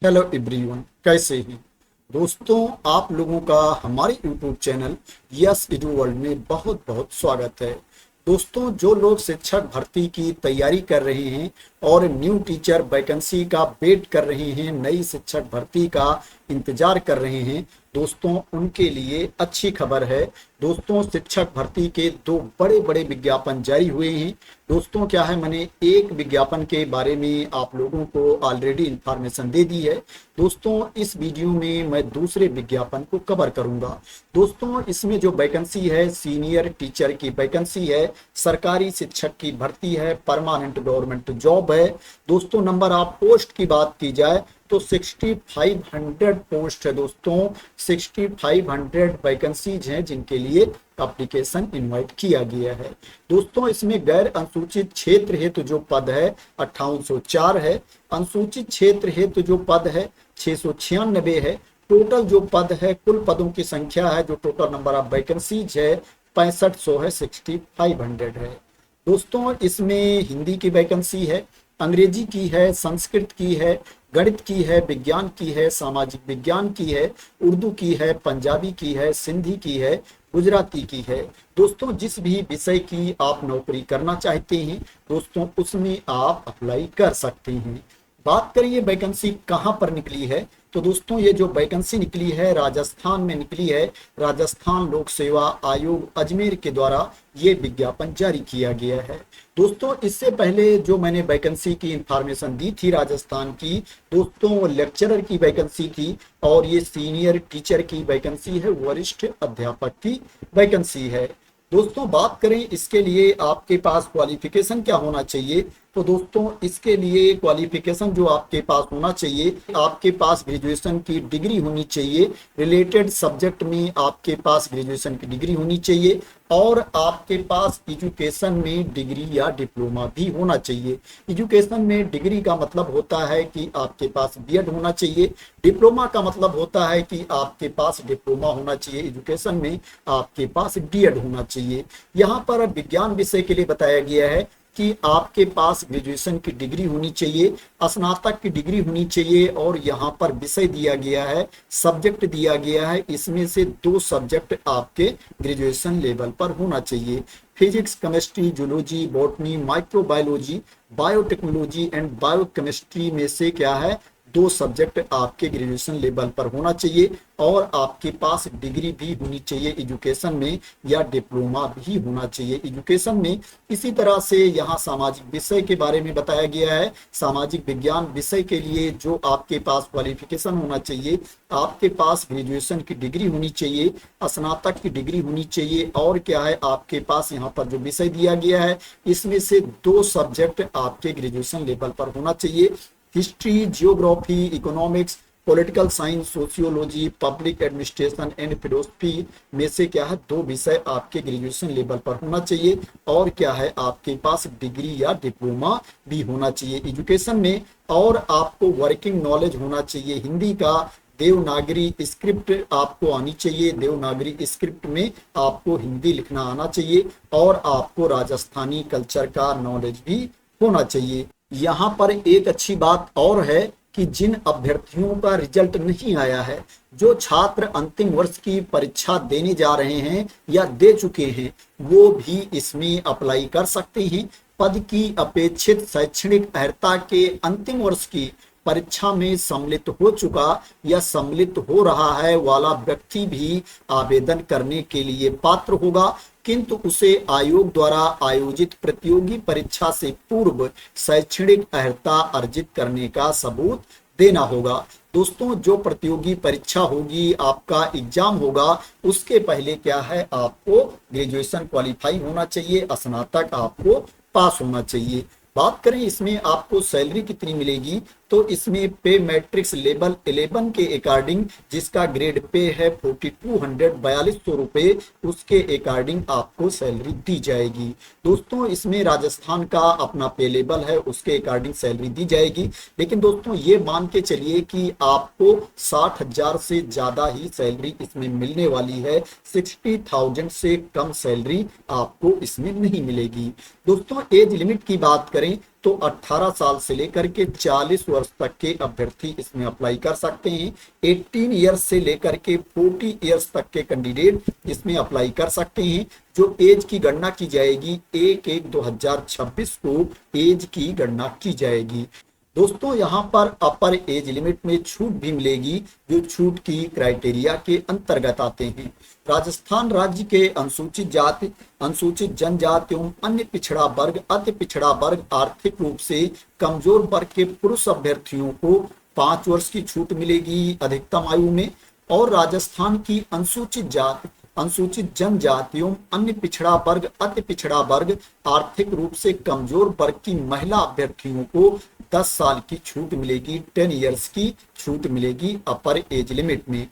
Hello everyone, कैसे हैं दोस्तों। आप लोगों का हमारे YouTube channel yes edu world में बहुत बहुत स्वागत है। दोस्तों, जो लोग शिक्षक भर्ती की तैयारी कर रहे हैं और न्यू टीचर वैकेंसी का वेट कर रहे हैं, नई शिक्षक भर्ती का इंतजार कर रहे हैं, दोस्तों उनके लिए अच्छी खबर है। दोस्तों, शिक्षक भर्ती के दो बड़े बड़े विज्ञापन जारी हुए हैं। दोस्तों, क्या है, मैंने एक विज्ञापन के बारे में आप लोगों को ऑलरेडी इंफॉर्मेशन दे दी है। दोस्तों, इस वीडियो में मैं दूसरे विज्ञापन को कवर करूंगा। दोस्तों, इसमें जो वैकेंसी है सीनियर टीचर की वैकेंसी है, सरकारी शिक्षक की भर्ती है, परमानेंट गवर्नमेंट जॉब है। दोस्तों, नंबर ऑफ पोस्ट की बात की जाए तो 6500 पोस्ट है। दोस्तों, 6500 वैकेंसीज हैं जिनके लिए एप्लीकेशन इनवाइट किया गया है। दोस्तों, इसमें गैर अनुसूचित क्षेत्र हेतु जो पद है 5804 है, अनुसूचित क्षेत्र हेतु जो पद है 696 है। टोटल जो पद है, कुल पदों की संख्या है, जो टोटल नंबर ऑफ वैकेंसीज है 6500 है, 6500 है। दोस्तों, इसमें हिंदी की वैकेंसी है, अंग्रेजी की है, संस्कृत की है, गणित की है, विज्ञान की है, सामाजिक विज्ञान की है, उर्दू की है, पंजाबी की है, सिंधी की है, गुजराती की है। दोस्तों, जिस भी विषय की आप नौकरी करना चाहते हैं दोस्तों, उसमें आप अप्लाई कर सकते हैं। बात करिए वैकेंसी कहां पर निकली है, तो दोस्तों ये जो वैकेंसी निकली है राजस्थान में निकली है। राजस्थान लोक सेवा आयोग अजमेर के द्वारा ये विज्ञापन जारी किया गया है। दोस्तों, इससे पहले जो मैंने वैकेंसी की इंफॉर्मेशन दी थी राजस्थान की, दोस्तों लेक्चरर की वैकेंसी थी और ये सीनियर टीचर की वैकेंसी है, वरिष्ठ अध्यापक की वैकेंसी है। दोस्तों, बात करें इसके लिए आपके पास क्वालिफिकेशन क्या होना चाहिए, तो दोस्तों इसके लिए क्वालिफिकेशन जो आपके पास होना चाहिए, आपके पास ग्रेजुएशन की डिग्री होनी चाहिए, रिलेटेड सब्जेक्ट में आपके पास ग्रेजुएशन की डिग्री होनी चाहिए और आपके पास एजुकेशन में डिग्री या डिप्लोमा भी होना चाहिए। एजुकेशन में डिग्री का मतलब होता है कि आपके पास बीएड होना चाहिए, डिप्लोमा का मतलब होता है कि आपके पास डिप्लोमा होना चाहिए, एजुकेशन में आपके पास बीएड होना चाहिए। यहाँ पर विज्ञान विषय के लिए बताया गया है कि आपके पास ग्रेजुएशन की डिग्री होनी चाहिए, स्नातक की डिग्री होनी चाहिए और यहाँ पर विषय दिया गया है, सब्जेक्ट दिया गया है, इसमें से 2 सब्जेक्ट आपके ग्रेजुएशन लेवल पर होना चाहिए। Physics, chemistry, zoology, botany, microbiology, biotechnology and biochemistry में से क्या है, 2 सब्जेक्ट आपके ग्रेजुएशन लेवल पर होना चाहिए और आपके पास डिग्री भी होनी चाहिए एजुकेशन में या डिप्लोमा भी होना चाहिए एजुकेशन में। इसी तरह से यहाँ सामाजिक विषय के बारे में बताया गया है। सामाजिक विज्ञान विषय के लिए जो आपके पास क्वालिफिकेशन होना चाहिए, आपके पास ग्रेजुएशन की डिग्री होनी चाहिए, स्नातक की डिग्री होनी चाहिए और क्या है, आपके पास यहाँ पर जो विषय दिया गया है इसमें से 2 सब्जेक्ट आपके ग्रेजुएशन लेवल पर होना चाहिए। History, geography, economics, political science, sociology, public administration and philosophy में से क्या है, 2 विषय आपके ग्रेजुएशन लेवल पर होना चाहिए और क्या है, आपके पास डिग्री या डिप्लोमा भी होना चाहिए एजुकेशन में और आपको वर्किंग नॉलेज होना चाहिए हिंदी का। देवनागरी स्क्रिप्ट आपको आनी चाहिए, देवनागरी स्क्रिप्ट में आपको हिंदी लिखना आना चाहिए और आपको राजस्थानी कल्चर का नॉलेज भी होना चाहिए। यहाँ पर एक अच्छी बात और है कि जिन अभ्यर्थियों का रिजल्ट नहीं आया है, जो छात्र अंतिम वर्ष की परीक्षा देने जा रहे हैं या दे चुके हैं, वो भी इसमें अप्लाई कर सकते हैं। पद की अपेक्षित शैक्षणिक अर्हता के अंतिम वर्ष की परीक्षा में सम्मिलित हो चुका या सम्मिलित हो रहा है वाला व्यक्ति भी आवेदन करने के लिए पात्र होगा, किंतु उसे आयोग द्वारा आयोजित प्रतियोगी परीक्षा से पूर्व शैक्षणिक अर्हता अर्जित करने का सबूत देना होगा। दोस्तों, जो प्रतियोगी परीक्षा होगी, आपका एग्जाम होगा, उसके पहले क्या है, आपको ग्रेजुएशन क्वालिफाई होना चाहिए, स्नातक आपको पास होना चाहिए। बात करें इसमें आपको सैलरी कितनी मिलेगी, तो इसमें पे मैट्रिक्स लेवल 11 के अकॉर्डिंग जिसका ग्रेड पे है 4200 रुपए, उसके अकॉर्डिंग आपको सैलरी दी जाएगी। दोस्तों, इसमें राजस्थान का अपना पे लेवल है, उसके अकॉर्डिंग सैलरी दी जाएगी। लेकिन दोस्तों ये मान के चलिए कि आपको 60,000 से ज्यादा ही सैलरी इसमें मिलने वाली है, 60,000 से कम सैलरी आपको इसमें नहीं मिलेगी। दोस्तों, एज लिमिट की बात करें तो 18 साल से लेकर के 40 वर्ष तक के अभ्यर्थी इसमें अप्लाई कर सकते हैं। 18 ईयर्स से लेकर के 40 ईयर्स तक के कैंडिडेट इसमें अप्लाई कर सकते हैं। जो एज की गणना की जाएगी 1/1/2026 को एज की गणना की जाएगी। दोस्तों यहाँ पर अपर एज लिमिट में छूट भी मिलेगी, जो छूट की क्राइटेरिया के अंतर्गत आते हैं। राजस्थान राज्य के अनुसूचित जाति, अनुसूचित जनजाति एवं अन्य पिछड़ा वर्ग, अति पिछड़ा वर्ग, आर्थिक रूप से कमजोर वर्ग के पुरुष अभ्यर्थियों को 5 वर्ष की छूट मिलेगी अधिकतम आयु में। और राजस्थान की अनुसूचित जाति, अनुसूचित जनजाति एवं अन्य पिछड़ा वर्ग, अति पिछड़ा वर्ग, आर्थिक रूप से कमजोर वर्ग की महिला अभ्यर्थियों को 10 साल की छूट मिलेगी, 10 ईयर्स की छूट मिलेगी अपर एज लिमिट में।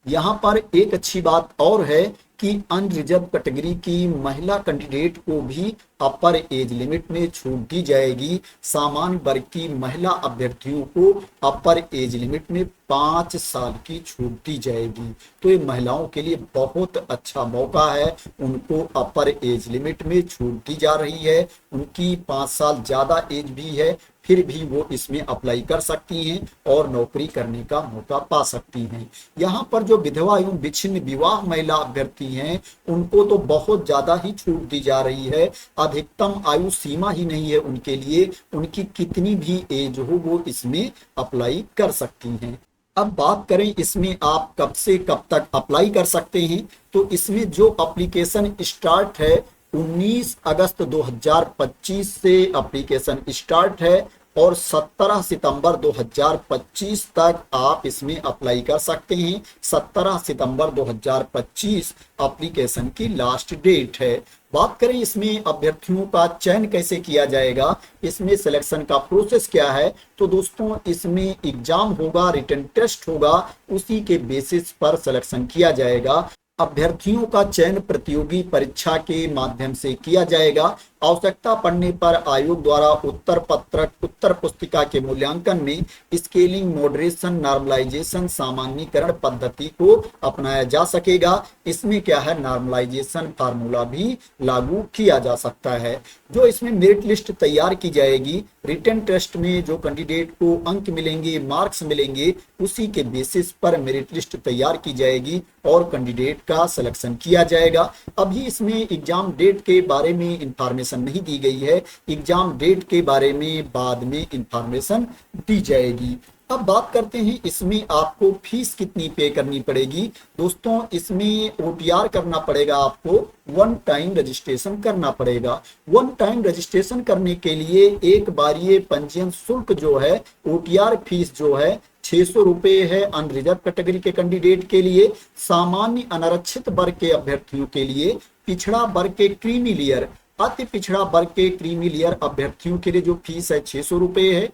यहाँ पर एक अच्छी बात और है कि अनरिजर्व कैटेगरी की महिला कैंडिडेट को भी अपर एज लिमिट में छूट दी जाएगी। सामान्य वर्ग की महिला अभ्यर्थियों को अपर एज लिमिट में 5 साल की छूट दी जाएगी। तो ये महिलाओं के लिए बहुत अच्छा मौका है, उनको अपर एज लिमिट में छूट दी जा रही है। उनकी 5 साल ज्यादा एज भी है, फिर भी वो इसमें अप्लाई कर सकती हैं और नौकरी करने का मौका पा सकती हैं। यहाँ पर जो विधवा एवं विच्छिन्न विवाह महिला अभ्यर्थी हैं, उनको तो बहुत ज्यादा ही छूट दी जा रही है। अधिकतम आयु सीमा ही नहीं है उनके लिए, उनकी कितनी भी एज हो वो इसमें अप्लाई कर सकती हैं। अब बात करें इसमें आप कब से कब तक अप्लाई कर सकते हैं, तो इसमें जो एप्लीकेशन स्टार्ट है 19 अगस्त 2025 से एप्लीकेशन स्टार्ट है और 17 सितंबर 2025 तक आप इसमें अप्लाई कर सकते हैं। 17 सितंबर 2025 एप्लीकेशन की लास्ट डेट है। बात करें इसमें अभ्यर्थियों का चयन कैसे किया जाएगा, इसमें सिलेक्शन का प्रोसेस क्या है, तो दोस्तों इसमें एग्जाम होगा, रिटन टेस्ट होगा, उसी के बेसिस पर सिलेक्शन किया जाएगा। अभ्यर्थियों का चयन प्रतियोगी परीक्षा के माध्यम से किया जाएगा। आवश्यकता पड़ने पर आयोग द्वारा उत्तर पत्रक, उत्तर पुस्तिका के मूल्यांकन में स्केलिंग, मॉडरेशन, नॉर्मलाइजेशन, सामान्यीकरण पद्धति को अपनाया जा सकेगा। इसमें क्या है, नॉर्मलाइजेशन फार्मूला भी लागू किया जा सकता है। जो इसमें मेरिट लिस्ट तैयार की जाएगी, रिटन टेस्ट में जो कैंडिडेट को अंक मिलेंगे, मार्क्स मिलेंगे, उसी के बेसिस पर मेरिट लिस्ट तैयार की जाएगी और कैंडिडेट का सिलेक्शन किया जाएगा। अभी इसमें एग्जाम डेट के बारे में इंफॉर्मेशन नहीं दी गई है, एग्जाम डेट के बारे में बाद में इंफॉर्मेशन दी जाएगी। अब बात करते हैं इसमें आपको फीस कितनी पे करनी पड़ेगी। दोस्तों इसमें ओटीआर करना पड़ेगा, आपको वन टाइम रजिस्ट्रेशन करना पड़ेगा। वन टाइम रजिस्ट्रेशन करने के लिए एक बार ये पंजीयन शुल्क जो है, ओटीआर फीस जो है 600 रुपए है अनरिजर्व कैटेगरी के कैंडिडेट के लिए। सामान्य अनारक्षित वर्ग के अभ्यर्थियों के लिए, पिछड़ा वर्ग के क्रीमी लेयर, अति पिछड़ा वर्ग के क्रीमी लेयर अभ्यर्थियों के लिए जो फीस है 600 रुपए है।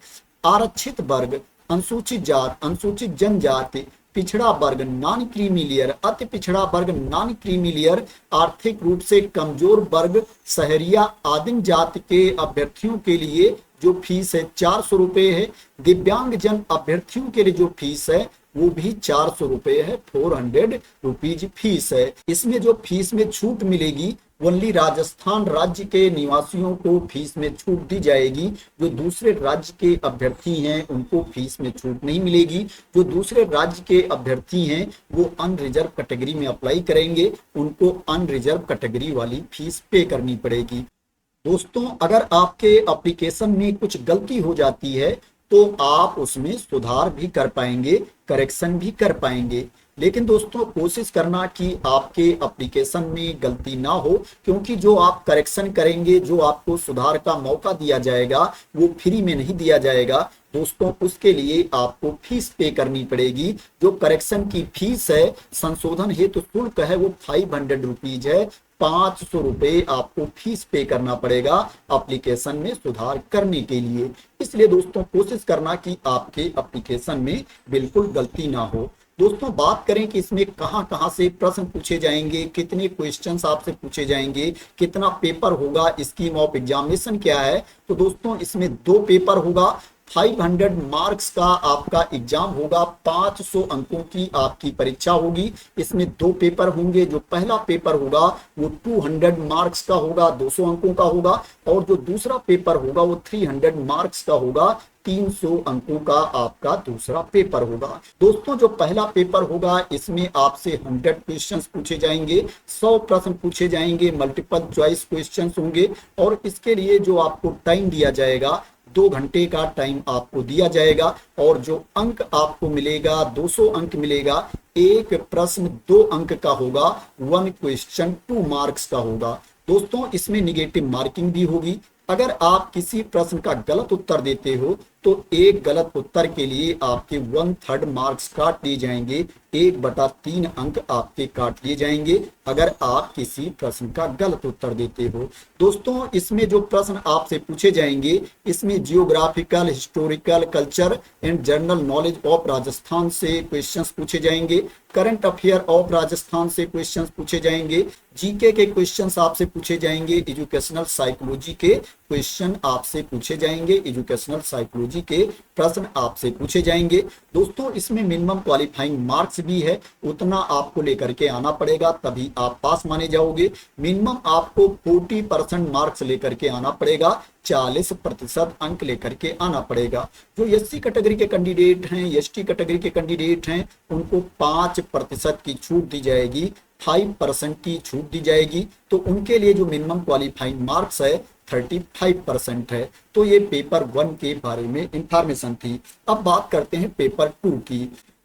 आरक्षित वर्ग, अनुसूचित जात, अनुसूचित जनजाति, पिछड़ा वर्ग, नॉन क्रीमी लेयर, अति पिछड़ा वर्ग, नॉन क्रीमी लेयर, आर्थिक रूप से कमजोर वर्ग, शहरिया आदिम जाति के अभ्यर्थियों के लिए जो फीस है 400 रुपए है। दिव्यांग जन अभ्यर्थियों के लिए जो फीस है वो भी 400 रुपए है, 400 रुपीज फीस है। इसमें जो फीस में छूट मिलेगी ओनली राजस्थान राज्य के निवासियों को फीस में छूट दी जाएगी। जो दूसरे राज्य के अभ्यर्थी हैं उनको फीस में छूट नहीं मिलेगी। जो दूसरे राज्य के अभ्यर्थी हैं वो अनरिजर्व कैटेगरी में अप्लाई करेंगे, उनको अनरिजर्व कैटेगरी वाली फीस पे करनी पड़ेगी। दोस्तों अगर आपके एप्लीकेशन में कुछ गलती हो जाती है तो आप उसमें सुधार भी कर पाएंगे, करेक्शन भी कर पाएंगे। लेकिन दोस्तों कोशिश करना कि आपके एप्लीकेशन में गलती ना हो, क्योंकि जो आप करेक्शन करेंगे, जो आपको सुधार का मौका दिया जाएगा वो फ्री में नहीं दिया जाएगा। दोस्तों उसके लिए आपको फीस पे करनी पड़ेगी। जो करेक्शन की फीस है, संशोधन हेतु शुल्क है, वो 500 रुपीज है। 500 रुपए आपको फीस पे करना पड़ेगा एप्लीकेशन में सुधार करने के लिए। इसलिए दोस्तों कोशिश करना कि आपके एप्लीकेशन में बिल्कुल गलती ना हो। दोस्तों बात करें कि इसमें कहां कहां से प्रश्न पूछे जाएंगे, कितने क्वेश्चंस आपसे पूछे जाएंगे, कितना पेपर होगा, स्कीम ऑफ एग्जामिनेशन क्या है, तो दोस्तों इसमें 2 पेपर होगा। 500 मार्क्स का आपका एग्जाम होगा। 500 अंकों की आपकी परीक्षा होगी। इसमें 2 पेपर होंगे। जो पहला पेपर होगा वो 200 मार्क्स का होगा, 200 अंकों का होगा, और जो दूसरा पेपर होगा वो 300 मार्क्स का होगा, 300 अंकों का आपका दूसरा पेपर होगा। दोस्तों जो पहला पेपर होगा इसमें आपसे 100 क्वेश्चंस पूछे जाएंगे, 100 प्रश्न पूछे जाएंगे, मल्टीपल चॉइस क्वेश्चंस होंगे, और इसके लिए जो आपको टाइम दिया जाएगा 2 घंटे का टाइम आपको दिया जाएगा, और जो अंक आपको मिलेगा 200 अंक मिलेगा। एक प्रश्न 2 अंक का होगा, 1 क्वेश्चन 2 मार्क्स का होगा। दोस्तों इसमें निगेटिव मार्किंग भी होगी। अगर आप किसी प्रश्न का गलत उत्तर देते हो तो एक गलत उत्तर के लिए आपके 1/3 मार्क्स काट दिए जाएंगे, 1/3 अंक आपके काट लिए जाएंगे अगर आप किसी प्रश्न का गलत उत्तर देते हो। दोस्तों इसमें जो प्रश्न आपसे पूछे जाएंगे इसमें geographical, historical, culture and general knowledge of Rajasthan से क्वेश्चंस पूछे जाएंगे, करंट अफेयर ऑफ राजस्थान से क्वेश्चंस पूछे जाएंगे, जीके के क्वेश्चंस आपसे पूछे जाएंगे, एजुकेशनल साइकोलॉजी के क्वेश्चन आपसे पूछे जाएंगे, एजुकेशनल साइकोलॉजी के प्रश्न आपसे पूछे जाएंगे। दोस्तों इसमें मिनिमम क्वालिफाइंग मार्क्स भी है, उतना आपको लेकर के आना पड़ेगा तभी आप पास माने जाओगे। मिनिमम आपको 40% मार्क्स लेकर के आना पड़ेगा, 40% अंक लेकर के आना पड़ेगा। जो एससी कैटेगरी के कैंडिडेट हैं, एसटी कैटेगरी के कैंडिडेट हैं, उनको 5% की छूट दी जाएगी, 5% की छूट दी जाएगी। तो उनके लिए जो मिनिमम क्वालिफाइंग मार्क्स है 35% है। तो ये पेपर 1 के बारे में इंफॉर्मेशन थी। अब बात करते हैं पेपर 2 की।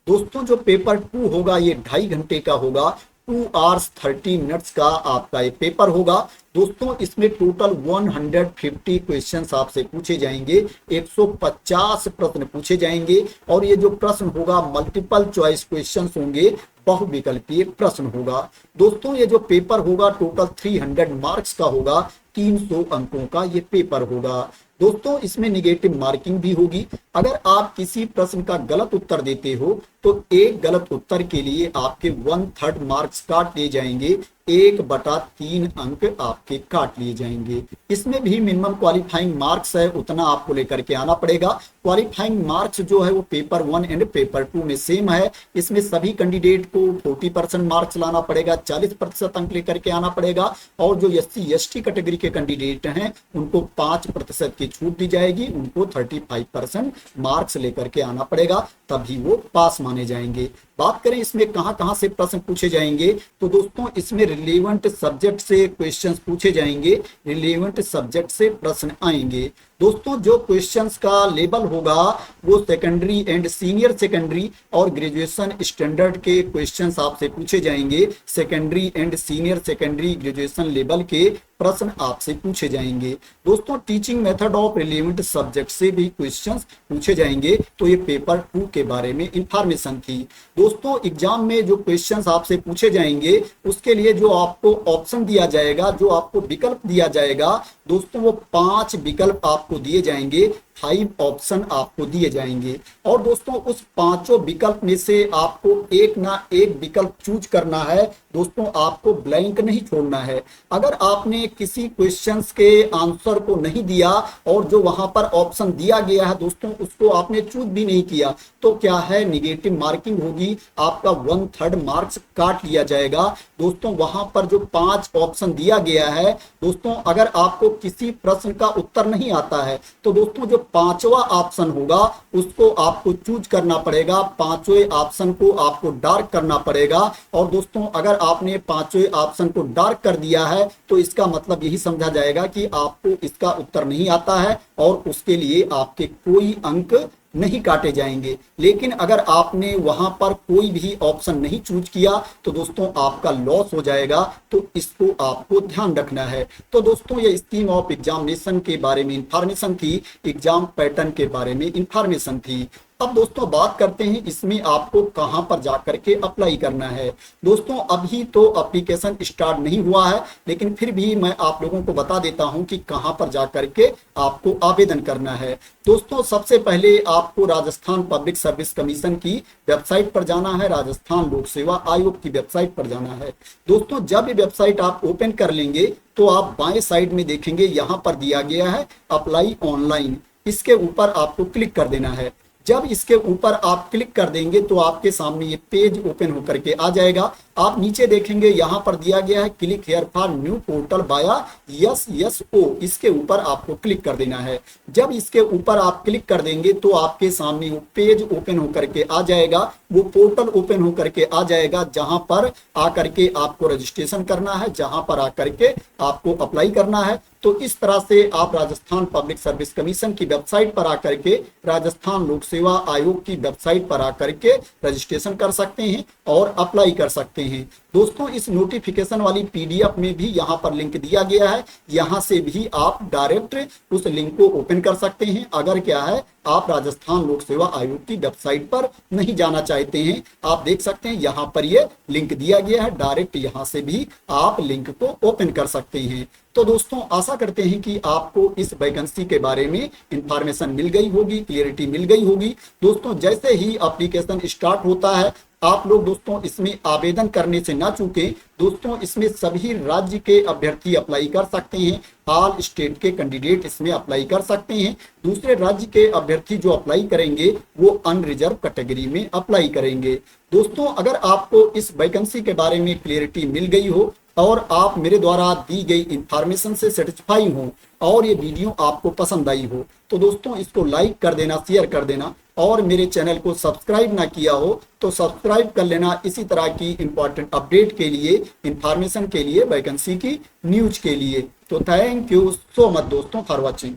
दोस्तों जो पेपर 2 होगा ये 2.5 घंटे का होगा, 2 hours 30 minutes का आपका ये पेपर होगा। दोस्तों इसमें टोटल 150 क्वेश्चंस आपसे पूछे जाएंगे, 150 प्रश्न पूछे जाएंगे, और ये जो प्रश्न होगा मल्टीपल चॉइस क्वेश्चंस होंगे, बहुविकल्पीय प्रश्न होगा। दोस्तों ये जो पेपर होगा टोटल 300 मार्क्स का होगा, 300 अंकों का ये पेपर होगा। दोस्तों इसमें निगेटिव मार्किंग भी होगी। अगर आप किसी प्रश्न का गलत उत्तर देते हो तो एक गलत उत्तर के लिए आपके 1/3 मार्क्स काट लिए जाएंगे, 1/3 अंक आपके काट लिए जाएंगे। इसमें भी मिनिमम क्वालिफाइंग मार्क्स है, उतना आपको लेकर के आना पड़ेगा। क्वालिफाइंग मार्क्स जो है वो पेपर 1 एंड पेपर 2 में सेम है। इसमें सभी कैंडिडेट को 40% मार्क्स लाना पड़ेगा, 40% अंक लेकर के आना पड़ेगा, और जो एससी एसटी कैटेगरी के कैंडिडेट हैं उनको 5% की छूट दी जाएगी, उनको 35% मार्क्स लेकर के आना पड़ेगा, तभी वो पास माने जाएंगे। बात करें इसमें कहां से प्रश्न पूछे जाएंगे, तो दोस्तों इसमें रिलेवेंट सब्जेक्ट से क्वेश्चंस पूछे जाएंगे, रिलेवेंट सब्जेक्ट से प्रश्न आएंगे। दोस्तों जो क्वेश्चंस का लेवल होगा वो सेकेंडरी एंड सीनियर सेकेंडरी और ग्रेजुएशन स्टैंडर्ड के क्वेश्चंस आपसे पूछे जाएंगे, secondary and senior secondary graduation level के प्रश्न आपसे पूछे जाएंगे। दोस्तों teaching method of relevant subject से भी क्वेश्चंस पूछे जाएंगे। तो ये पेपर 2 के बारे में इंफॉर्मेशन थी। दोस्तों एग्जाम में जो क्वेश्चंस आपसे पूछे जाएंगे उसके लिए जो आपको ऑप्शन दिया जाएगा, जो आपको विकल्प दिया जाएगा, दोस्तों वो 5 विकल्प आपको दिए जाएंगे, 5 ऑप्शन आपको दिए जाएंगे, और दोस्तों उस 5 विकल्प में से आपको एक ना एक विकल्प चूज करना है। दोस्तों आपको ब्लैंक नहीं छोड़ना है। अगर आपने किसी क्वेश्चंस के आंसर को नहीं दिया और जो वहां पर ऑप्शन दिया गया है दोस्तों उसको आपने चूज भी नहीं किया तो क्या है, निगेटिव मार्किंग होगी, आपका 1/3 मार्क्स काट लिया जाएगा। दोस्तों वहां पर जो 5 ऑप्शन दिया गया है, दोस्तों अगर आपको किसी प्रश्न का उत्तर नहीं आता है तो दोस्तों जो 5वां ऑप्शन होगा उसको आपको चूज करना पड़ेगा, 5वें ऑप्शन को आपको डार्क करना पड़ेगा। और दोस्तों अगर आपने 5वें ऑप्शन को डार्क कर दिया है तो इसका मतलब यही समझा जाएगा कि आपको इसका उत्तर नहीं आता है और उसके लिए आपके कोई अंक नहीं काटे जाएंगे। लेकिन अगर आपने वहां पर कोई भी ऑप्शन नहीं चूज किया तो दोस्तों आपका लॉस हो जाएगा, तो इसको आपको ध्यान रखना है। तो दोस्तों ये स्कीम ऑफ एग्जामिनेशन के बारे में इंफॉर्मेशन थी, एग्जाम पैटर्न के बारे में इंफॉर्मेशन थी। अब दोस्तों बात करते हैं इसमें आपको कहां पर जाकर के अप्लाई करना है। दोस्तों अभी तो एप्लीकेशन स्टार्ट नहीं हुआ है, लेकिन फिर भी मैं आप लोगों को बता देता हूं कि कहां पर जाकर के आपको आवेदन करना है। दोस्तों सबसे पहले आपको राजस्थान पब्लिक सर्विस कमीशन की वेबसाइट पर जाना है, राजस्थान लोक सेवा आयोग की वेबसाइट पर जाना है। दोस्तों जब ये वेबसाइट आप ओपन कर लेंगे तो आप बाएं साइड में देखेंगे, यहां पर दिया गया है अप्लाई ऑनलाइन। इसके ऊपर आपको क्लिक कर देना है। जब इसके ऊपर आप क्लिक कर देंगे तो आपके सामने ये पेज ओपन होकर के आ जाएगा। आप नीचे देखेंगे यहाँ पर दिया गया है click here for new portal बाया SSO, इसके ऊपर आपको क्लिक कर देना है। जब इसके ऊपर आप क्लिक कर देंगे तो आपके सामने वो पेज ओपन होकर के आ जाएगा, वो पोर्टल ओपन होकर के आ जाएगा जहां पर आकर के आपको रजिस्ट्रेशन करना है, जहां पर आकर के आपको अप्लाई करना है। तो इस तरह से आप राजस्थान पब्लिक सर्विस कमीशन की वेबसाइट पर आकर के, राजस्थान लोक सेवा आयोग की वेबसाइट पर आकर के रजिस्ट्रेशन कर सकते हैं और अप्लाई कर सकते हैं। दोस्तों इस नोटिफिकेशन वाली PDF में भी यहाँ पर लिंक दिया गया है, यहाँ से भी आप डायरेक्ट उस लिंक को ओपन कर सकते हैं। अगर क्या है आप राजस्थान लोक सेवा आयोग की वेबसाइट पर नहीं जाना चाहते हैं, आप देख सकते हैं यहाँ पर ये लिंक दिया गया है, डायरेक्ट यहाँ से भी आप लिंक को ओपन कर सकते हैं। तो दोस्तों आशा करते हैं कि आपको इस वैकेंसी के बारे में इंफॉर्मेशन मिल गई होगी, क्लियरिटी मिल गई होगी। दोस्तों जैसे ही एप्लीकेशन स्टार्ट होता है आप लोग दोस्तों इसमें आवेदन करने से ना चूकें। दोस्तों इसमें सभी राज्य के अभ्यर्थी अप्लाई कर सकते हैं, ऑल स्टेट के कैंडिडेट इसमें अप्लाई कर सकते हैं। दूसरे राज्य के अभ्यर्थी जो अप्लाई करेंगे वो अनरिजर्व कैटेगरी में अप्लाई करेंगे। दोस्तों अगर आपको इस वैकेंसी के बारे में क्लियरिटी मिल गई हो और आप मेरे द्वारा दी गई इंफॉर्मेशन से सेटिस्फाई हो और ये वीडियो आपको पसंद आई हो तो दोस्तों इसको लाइक कर देना, शेयर कर देना, और मेरे चैनल को सब्सक्राइब ना किया हो तो सब्सक्राइब कर लेना इसी तरह की इंपॉर्टेंट अपडेट के लिए, इंफॉर्मेशन के लिए, वैकेंसी की न्यूज के लिए। तो थैंक यू सो मच दोस्तों फॉर वॉचिंग।